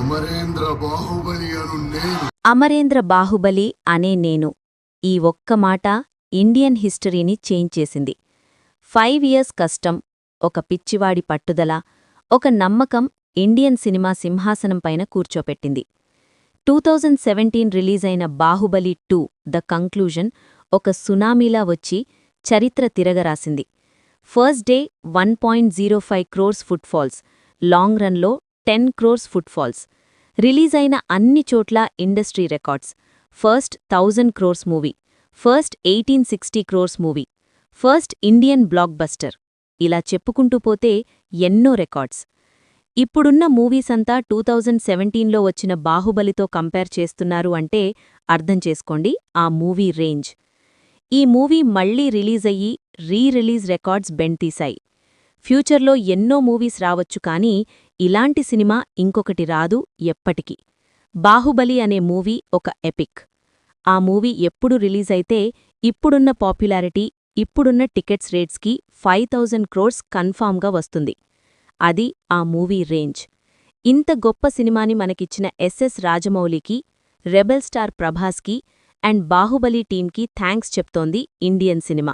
అమరేంద్ర బాహుబలి అను నేను అమరేంద్ర బాహుబలి అనే నేను ఈ ఒక్క మాట ఇండియన్ హిస్టరీని చేంజ్ చేసింది. 5 ఇయర్స్ కష్టం, ఒక పిచ్చివాడి పట్టుదల, ఒక నమ్మకం ఇండియన్ సినిమా సింహాసనంపైన కూర్చోపెట్టింది. 2017 రిలీజైన బాహుబలి 2 ద కంక్లూజన్ ఒక సునామీలా వచ్చి చరిత్ర తిరగరాసింది. First day 1.05 crores footfalls, long రన్లో 10 క్రోర్స్ ఫుట్ఫాల్స్. రిలీజైన అన్ని చోట్ల industry records. First 1000 crores movie, first 1860 crores movie, first Indian blockbuster. ఇలా చెప్పుకుంటూ పోతే ఎన్నో రికార్డ్స్. ఇప్పుడున్న మూవీసంతా 2017లో వచ్చిన బాహుబలితో కంపేర్ చేస్తున్నారు అంటే అర్థం చేసుకోండి ఆ మూవీ రేంజ్. ఈ మూవీ మళ్లీ రిలీజయ్యి రీరిలీజ్ రికార్డ్స్ బెండ్తీశాయి. ఫ్యూచర్లో ఎన్నో మూవీస్ రావచ్చు కానీ ఇలాంటి సినిమా ఇంకొకటి రాదు ఎప్పటికీ. బాహుబలి అనే మూవీ ఒక ఎపిక్. ఆ మూవీ ఎప్పుడు రిలీజైతే ఇప్పుడున్న పాపులారిటీ, ఇప్పుడున్న టికెట్స్ రేట్స్కి 5000 క్రోర్స్ కన్ఫామ్గా వస్తుంది. అది ఆ మూవీ రేంజ్. ఇంత గొప్ప సినిమాని మనకిచ్చిన ఎస్ఎస్ రాజమౌళికి, రెబెల్ స్టార్ ప్రభాస్కి అండ్ బాహుబలి టీంకి థ్యాంక్స్ చెప్తోంది ఇండియన్ సినిమా.